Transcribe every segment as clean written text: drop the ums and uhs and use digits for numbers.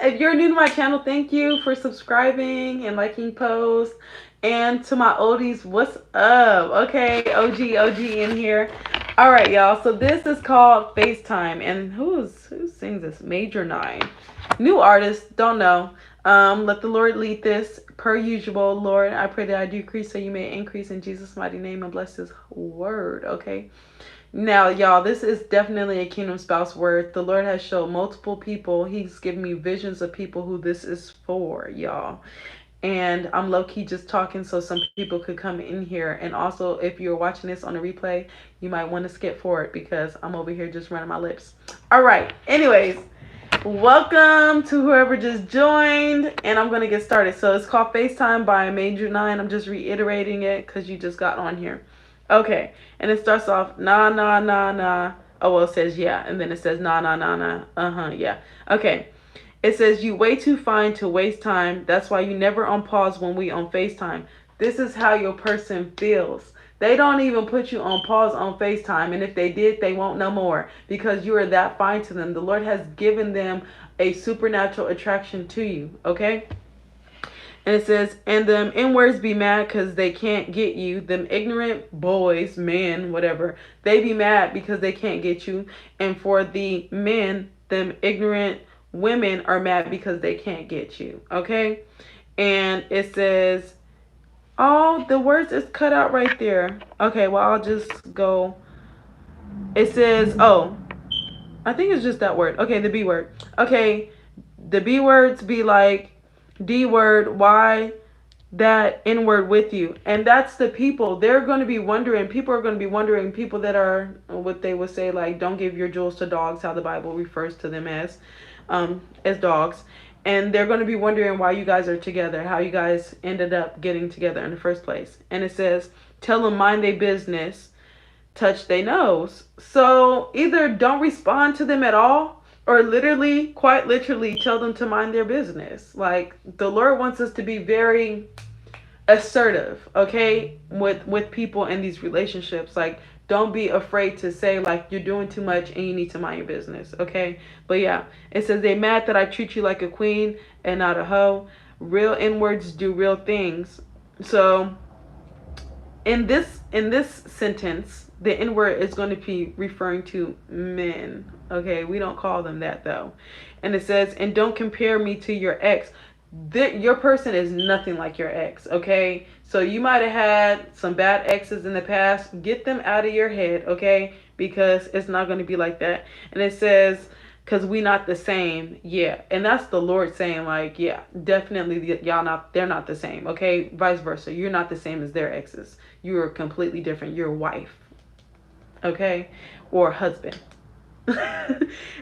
If you're new to my channel, thank you for subscribing and liking posts. And to my oldies, what's up? Okay, OG in here. All right, y'all. So this is called FaceTime. And who sings this? Major Nine. New artist, don't know. Let the Lord lead this per usual. Lord, I pray that I decrease so you may increase in Jesus' mighty name and bless his word. Okay. Now, y'all, this is definitely a kingdom spouse word. The Lord has shown multiple people. He's given me visions of people who this is for, y'all. And I'm low-key just talking so some people could come in here. And also, if you're watching this on a replay, you might want to skip forward because I'm over here just running my lips. All right. Anyways, welcome to whoever just joined. And I'm going to get started. So it's called FaceTime by Major Nine. I'm just reiterating it because you just got on here. Okay, and it starts off, nah, nah, nah, nah. Oh, well, it says yeah, and then it says nah, nah, nah, nah. Yeah. Okay. It says, you way too fine to waste time. That's why you never on pause when we on FaceTime. This is how your person feels. They don't even put you on pause on FaceTime, and if they did, they won't no more because you are that fine to them. The Lord has given them a supernatural attraction to you, okay? And it says, and them N-words be mad because they can't get you. Them ignorant boys, men, whatever, they be mad because they can't get you. And for the men, them ignorant women are mad because they can't get you. Okay? And it says, oh, the words is cut out right there. Okay, well, I'll just go. It says, oh, I think it's just that word. Okay, the B word. Okay, the B words be like, D word, why that N word with you? And that's the people. They're going to be wondering, people are going to be wondering, people that are what they would say, like, don't give your jewels to dogs, how the Bible refers to them as dogs. And they're going to be wondering why you guys are together, how you guys ended up getting together in the first place. And it says, tell them mind their business, touch their nose. So either don't respond to them at all, or literally, quite literally, tell them to mind their business. Like, the Lord wants us to be very assertive, okay, with people in these relationships. Like, don't be afraid to say, like, you're doing too much and you need to mind your business, okay? But yeah, it says, they mad that I treat you like a queen and not a hoe. Real N-words do real things. So in this sentence, the N-word is going to be referring to men. Okay, we don't call them that though. And it says, and don't compare me to your ex. Your person is nothing like your ex. Okay, so you might have had some bad exes in the past. Get them out of your head, okay? Because it's not going to be like that. And it says, because we not the same. Yeah, and that's the Lord saying, like, yeah, definitely they're not the same, okay? Vice versa, you're not the same as their exes. You are completely different. You're a wife, okay, or husband.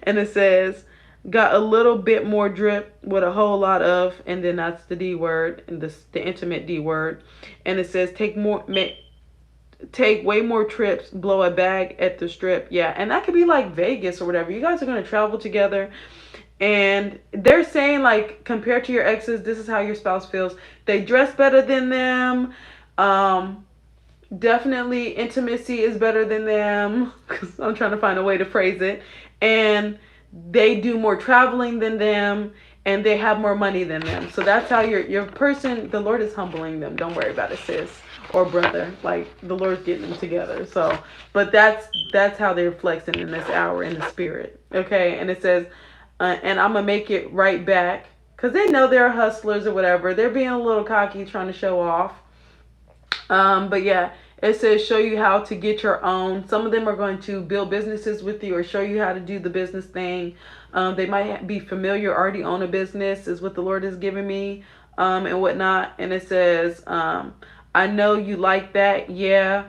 And it says, got a little bit more drip with a whole lot of, and then that's the D word, and the intimate D word. And it says, take way more trips, blow a bag at the strip. Yeah, and that could be like Vegas or whatever. You guys are going to travel together, and they're saying, like, compared to your exes, this is how your spouse feels. They dress better than them. Definitely intimacy is better than them, because I'm trying to find a way to phrase it. And they do more traveling than them, and they have more money than them. So that's how your person, the Lord is humbling them. Don't worry about it, sis or brother. Like, the Lord's getting them together. So, but that's how they're flexing in this hour in the spirit. Okay, and it says, and I'm gonna make it right back, because they know they're hustlers or whatever. They're being a little cocky, trying to show off. But yeah, it says show you how to get your own. Some of them are going to build businesses with you or show you how to do the business thing. They might be familiar, already own a business, is what the Lord has given me, and whatnot. And it says, I know you like that. Yeah.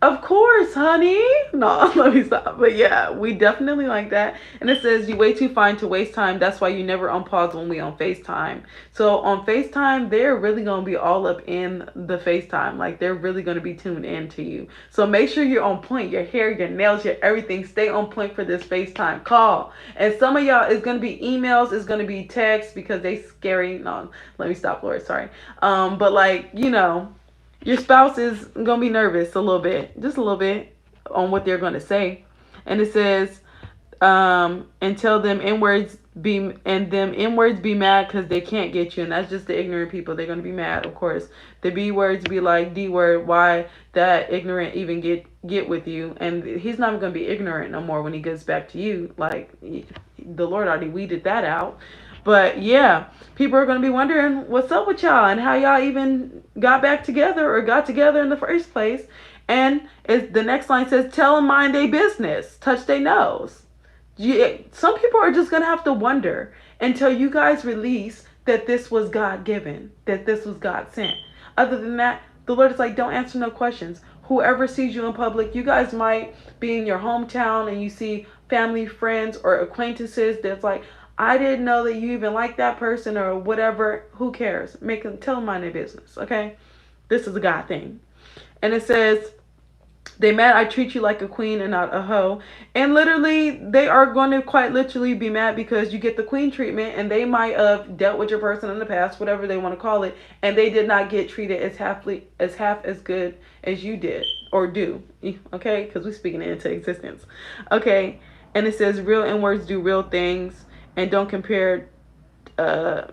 Of course, honey. No, let me stop. But yeah, we definitely like that. And it says, you way too fine to waste time. That's why you never on pause when we on FaceTime. So on FaceTime, they're really going to be all up in the FaceTime. Like, they're really going to be tuned in to you. So make sure you're on point. Your hair, your nails, your everything. Stay on point for this FaceTime call. And some of y'all, it's going to be emails. It's going to be text because they scary. No, let me stop, Lord. Sorry. But like, you know, your spouse is going to be nervous a little bit, just a little bit, on what they're going to say. And it says, and tell them N-words be and them N words be mad because they can't get you, and that's just the ignorant people. They're gonna be mad, of course. The B words be like, D word, why that ignorant even get with you? And he's not gonna be ignorant no more when he gets back to you. Like, the Lord already weeded that out. But yeah, people are gonna be wondering what's up with y'all and how y'all even got back together or got together in the first place. And the next line says, tell them mind their business, touch their nose. Some people are just going to have to wonder until you guys release that this was God given, that this was God sent. Other than that, the Lord is like, don't answer no questions. Whoever sees you in public, you guys might be in your hometown and you see family, friends, or acquaintances that's like, I didn't know that you even like that person or whatever. Who cares? Tell them mind their business, okay? This is a God thing. And it says, they mad I treat you like a queen and not a hoe. And literally, they are going to quite literally be mad because you get the queen treatment and they might have dealt with your person in the past, whatever they want to call it, and they did not get treated as half as good as you did or do. Okay? Because we're speaking it into existence. Okay? And it says, real N-words do real things and don't compare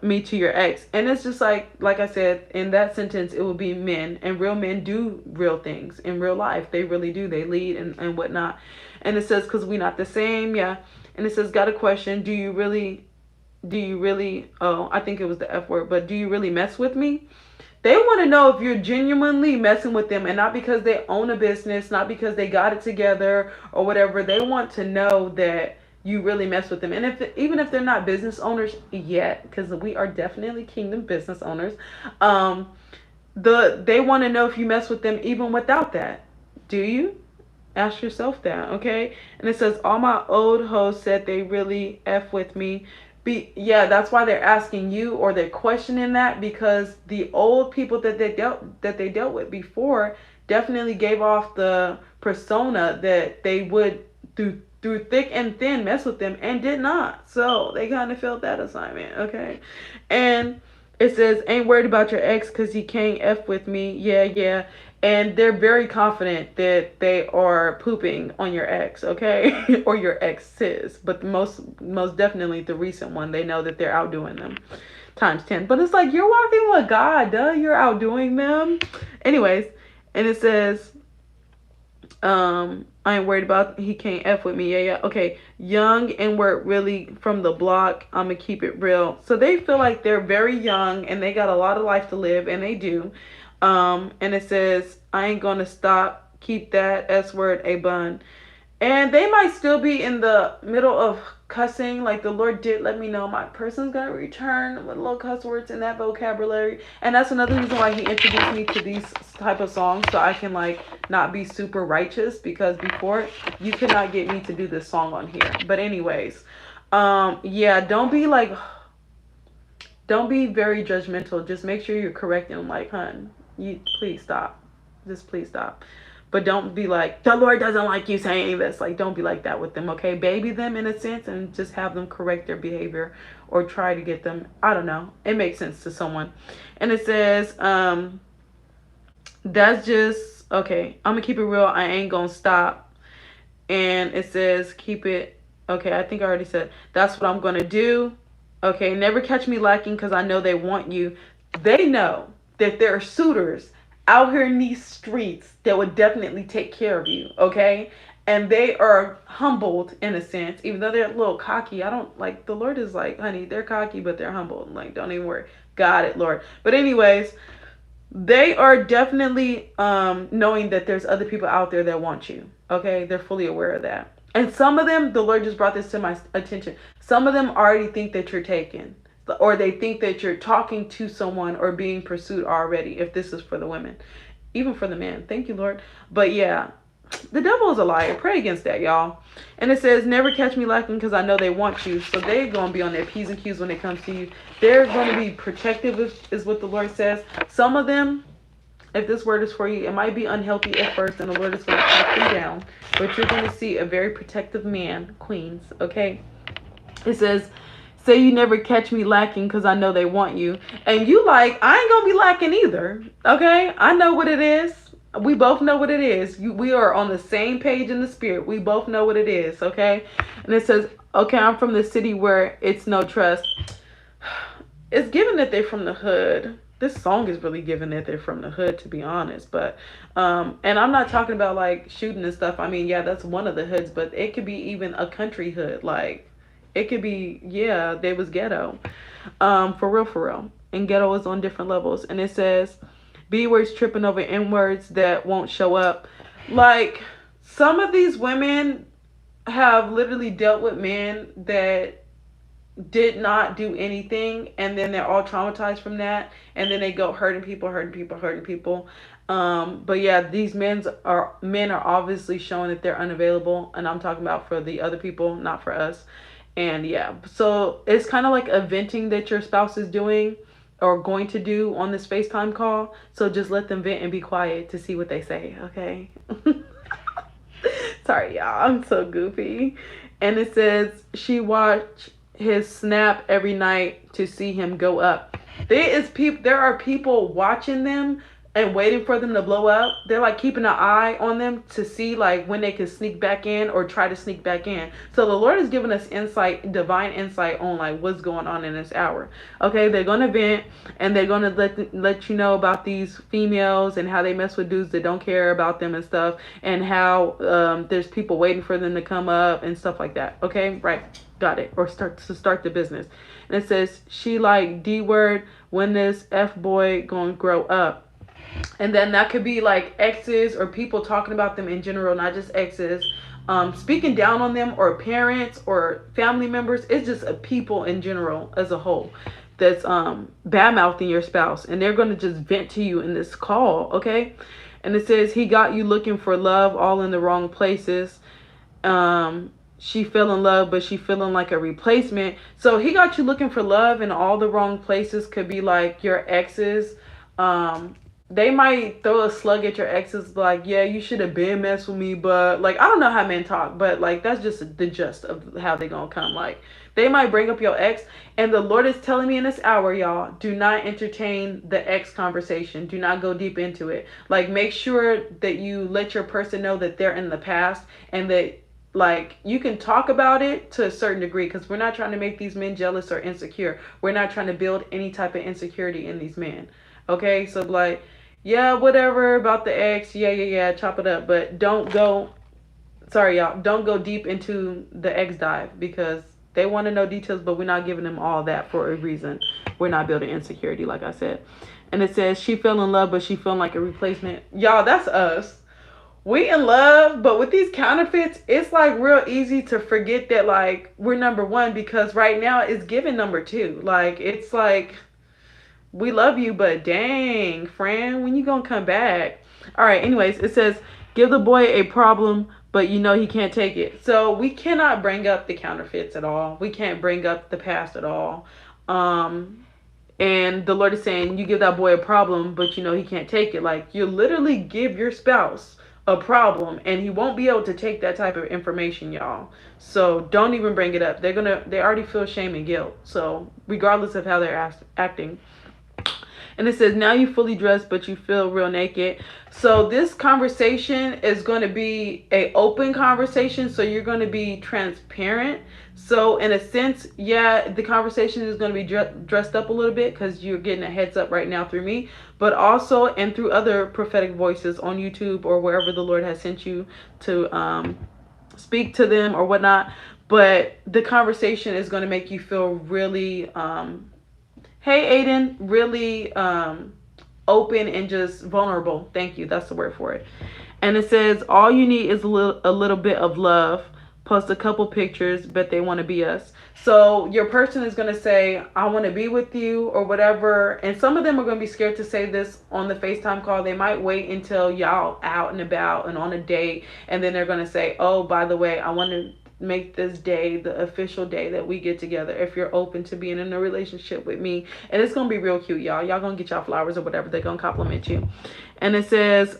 me to your ex. And it's just like I said, in that sentence, it will be men, and real men do real things in real life. They really do. They lead and whatnot. And it says, because we not the same. Yeah. And it says, got a question. Do you really, oh, I think it was the F word, but do you really mess with me? They want to know if you're genuinely messing with them, and not because they own a business, not because they got it together or whatever. They want to know that you really mess with them. And even if they're not business owners yet, because we are definitely kingdom business owners, they want to know if you mess with them even without that. Do you? Ask yourself that, okay? And it says, all my old hoes said they really F with me. Yeah, that's why they're asking you, or they're questioning that, because the old people that they dealt with before definitely gave off the persona that they would through thick and thin mess with them, and did not. So they kind of failed that assignment, okay? And it says, ain't worried about your ex because he can't F with me. Yeah. And they're very confident that they are pooping on your ex, okay? Or your exes. But most definitely the recent one, they know that they're outdoing them times 10. But it's like, you're walking with God, duh. You're outdoing them. Anyways, and it says, I ain't worried about he can't F with me. Yeah. Okay. Young and we're really from the block. I'm going to keep it real. So they feel like they're very young and they got a lot of life to live, and they do. And it says, I ain't going to stop. Keep that S word a bun. And they might still be in the middle of cussing. Like, the Lord did let me know my person's going to return with little cuss words in that vocabulary. And that's another reason why he introduced me to these type of songs, so I can like not be super righteous, because before you could not get me to do this song on here. But anyways, yeah, don't be very judgmental. Just make sure you're correcting them, like, hun, please stop. Just please stop. But don't be like, the Lord doesn't like you saying this. Like, don't be like that with them, okay? Baby them in a sense and just have them correct their behavior, or try to get them, I don't know. It makes sense to someone. And it says, that's just, okay, I'm going to keep it real. I ain't going to stop. And it says, keep it, okay, I think I already said, that's what I'm going to do. Okay, never catch me lacking because I know they want you. They know that there are suitors out here in these streets that would definitely take care of you, okay? And they are humbled in a sense, even though they're a little cocky. I don't, like, the Lord is like, honey, they're cocky, but they're humbled. Like, don't even worry. Got it, Lord. But anyways, they are definitely knowing that there's other people out there that want you, okay? They're fully aware of that. And some of them, the Lord just brought this to my attention. Some of them already think that you're taken, or they think that you're talking to someone or being pursued already, if this is for the women. Even for the men. Thank you, Lord. But yeah, the devil is a liar. Pray against that, y'all. And it says, never catch me lacking because I know they want you. So they're going to be on their P's and Q's when it comes to you. They're going to be protective, is what the Lord says. Some of them, if this word is for you, it might be unhealthy at first, and the Lord is going to cut them down. But you're going to see a very protective man, queens, okay? It says, say you never catch me lacking because I know they want you. And you like, I ain't going to be lacking either, okay? I know what it is. We both know what it is. We are on the same page in the spirit. We both know what it is, okay? And it says, Okay, I'm from the city where it's no trust. It's given that they're from the hood. This song is really given that they're from the hood, to be honest. But and I'm not talking about like shooting and stuff. I mean, yeah, that's one of the hoods, but it could be even a country hood. Like it could be, yeah, they was ghetto. For real, for real. And ghetto is on different levels. And it says B words tripping over N words that won't show up. Like some of these women have literally dealt with men that did not do anything, and then they're all traumatized from that, and then they go hurting people, hurting people, hurting people. But yeah, these men are obviously showing that they're unavailable, and I'm talking about for the other people, not for us. And yeah, so it's kind of like a venting that your spouse is doing or going to do on this FaceTime call. So just let them vent and be quiet to see what they say, okay? Sorry, y'all. I'm so goofy. And it says she watched his snap every night to see him go up. There are people watching them and waiting for them to blow up. They're like keeping an eye on them to see like when they can sneak back in or try to sneak back in. So the Lord has given us insight, divine insight on like what's going on in this hour. Okay, they're gonna vent and they're gonna let you know about these females and how they mess with dudes that don't care about them and stuff, and how there's people waiting for them to come up and stuff like that. Okay, right, got it. Or start the business. And it says she like D word, when this F boy gonna grow up. And then that could be like exes or people talking about them in general, not just exes. Speaking down on them, or parents or family members. It's just a people in general as a whole that's bad mouthing your spouse, and they're going to just vent to you in this call. Okay. And it says he got you looking for love all in the wrong places. She fell in love, but she feeling like a replacement. So he got you looking for love in all the wrong places. Could be like your exes. They might throw a slug at your exes, like, yeah, you should have been messed with me, but like, I don't know how men talk, but like, that's just the gist of how they gonna come. Like, they might bring up your ex, and the Lord is telling me in this hour, y'all, do not entertain the ex conversation. Do not go deep into it. Like, make sure that you let your person know that they're in the past, and that like you can talk about it to a certain degree, because we're not trying to make these men jealous or insecure. We're not trying to build any type of insecurity in these men. Okay, so like, yeah, whatever about the ex, yeah, chop it up, but don't go, sorry y'all, don't go deep into the ex dive, because they want to know details, but we're not giving them all that for a reason. We're not building insecurity, like I said. And it says she fell in love, but she feeling like a replacement. Y'all, that's us. We in love, but with these counterfeits, it's like real easy to forget that like we're number one, because right now it's given number two. Like, it's like, we love you, but dang, friend, when you gonna come back? All right, anyways, it says, give the boy a problem, but you know he can't take it. So we cannot bring up the counterfeits at all. We can't bring up the past at all. And the Lord is saying, you give that boy a problem, but you know he can't take it. Like, you literally give your spouse a problem, and he won't be able to take that type of information, y'all. So don't even bring it up. They already feel shame and guilt. So regardless of how they're acting. And it says, now you fully dressed, but you feel real naked. So this conversation is going to be an open conversation. So you're going to be transparent. So in a sense, yeah, the conversation is going to be dressed up a little bit, because you're getting a heads up right now through me, but also and through other prophetic voices on YouTube or wherever the Lord has sent you to speak to them or whatnot. But the conversation is going to make you feel really hey, Aiden, really open and just vulnerable. Thank you. That's the word for it. And it says, all you need is a little bit of love. Post a couple pictures, but they want to be us. So your person is going to say, I want to be with you or whatever. And some of them are going to be scared to say this on the FaceTime call. They might wait until y'all out and about and on a date. And then they're going to say, oh, by the way, I want to make this day the official day that we get together, if you're open to being in a relationship with me. And it's gonna be real cute, y'all gonna get y'all flowers or whatever. They're gonna compliment you. And it says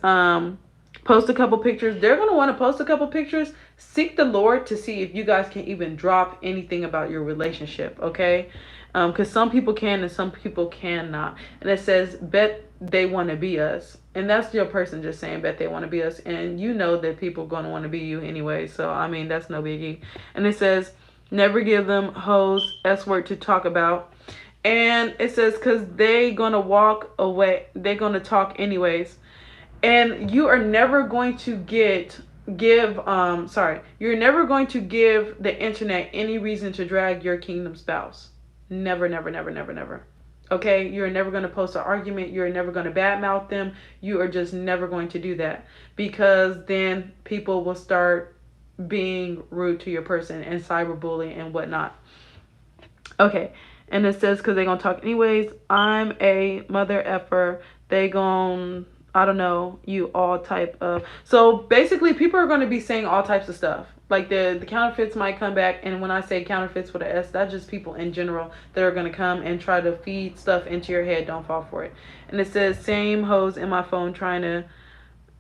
post a couple pictures. They're gonna want to post a couple pictures. Seek the Lord to see if you guys can even drop anything about your relationship, okay? Because some people can and some people cannot. And it says, bet they want to be us. And that's your person just saying, bet they want to be us. And you know that people are going to want to be you anyway. So, I mean, that's no biggie. And it says, Never give them hoes S word to talk about. And it says, because they gonna walk away, they gonna talk anyways. And you are never going to you're never going to give the internet any reason to drag your kingdom spouse. Never, never, never, never, never. Okay, you're never going to post an argument. You're never going to badmouth them. You are just never going to do that, because then people will start being rude to your person and cyberbullying and whatnot. Okay, and it says, because they're going to talk anyways. I'm a mother effer. They gon' I don't know, you all type of. So basically, people are going to be saying all types of stuff. Like the counterfeits might come back, and when I say counterfeits with an S, that's just people in general that are going to come and try to feed stuff into your head. Don't fall for it. And it says, same hoes in my phone trying to,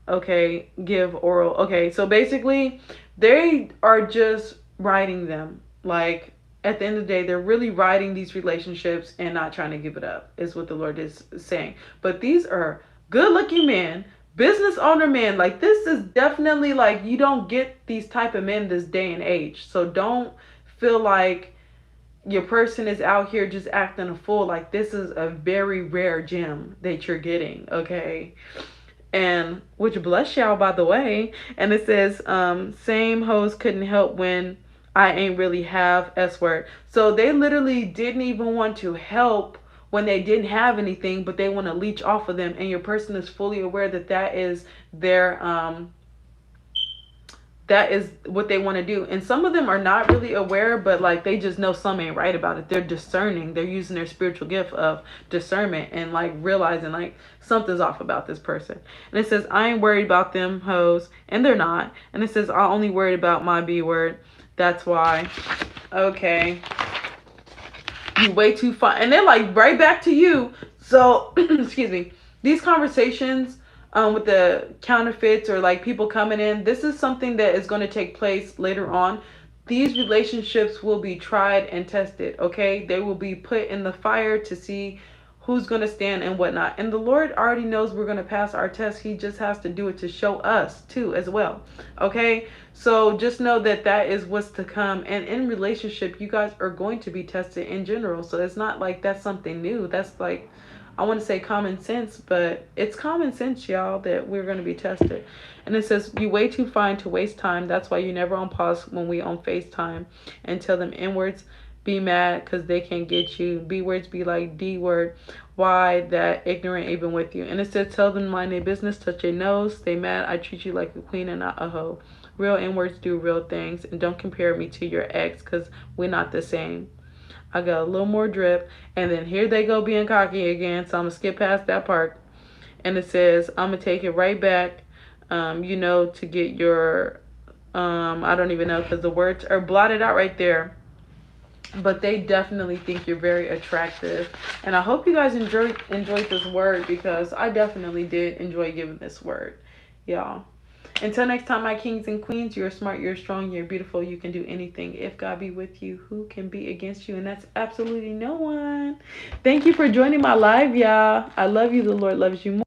okay, give oral. Okay, so basically, they are just writing them. Like, at the end of the day, they're really writing these relationships and not trying to give it up, is what the Lord is saying. But these are good looking men, business owner men. Like, this is definitely, like, you don't get these type of men this day and age. So don't feel like your person is out here just acting a fool. Like, this is a very rare gem that you're getting, okay? And which, bless y'all, by the way. And it says, same hoes couldn't help when I ain't really have S word. So they literally didn't even want to help when they didn't have anything, but they want to leech off of them. And your person is fully aware that that is their that is what they want to do. And some of them are not really aware, but like, they just know some ain't right about it. They're discerning. They're using their spiritual gift of discernment and like realizing like something's off about this person. And it says, I ain't worried about them hoes, and they're not. And it says, I only worried about my B word. That's why. Okay, you way too fun. And they're like right back to you. So excuse me, these conversations with the counterfeits or like people coming in, this is something that is going to take place later on. These relationships will be tried and tested. Okay, they will be put in the fire to see who's going to stand and whatnot. And the Lord already knows we're going to pass our test. He just has to do it to show us too as well. Okay, so just know that that is what's to come. And in relationship, you guys are going to be tested in general. So it's not like that's something new. That's like, I want to say common sense, but it's common sense, y'all, that we're going to be tested. And it says, you way too fine to waste time. That's why you never on pause when we on FaceTime, and tell them N-words. Be mad because they can't get you. B words be like D word. Why that ignorant even with you? And it says, tell them mind their business, touch your nose, stay mad. I treat you like a queen and not a hoe. Real N-words do real things. And don't compare me to your ex, because we're not the same. I got a little more drip. And then here they go being cocky again. So I'm going to skip past that part. And it says, I'm going to take it right back, to get your, I don't even know, because the words are blotted out right there. But they definitely think you're very attractive. And I hope you guys enjoyed this word, because I definitely did enjoy giving this word, y'all. Until next time, my kings and queens, you're smart, you're strong, you're beautiful, you can do anything. If God be with you, who can be against you? And that's absolutely no one. Thank you for joining my live, y'all. I love you. The Lord loves you more.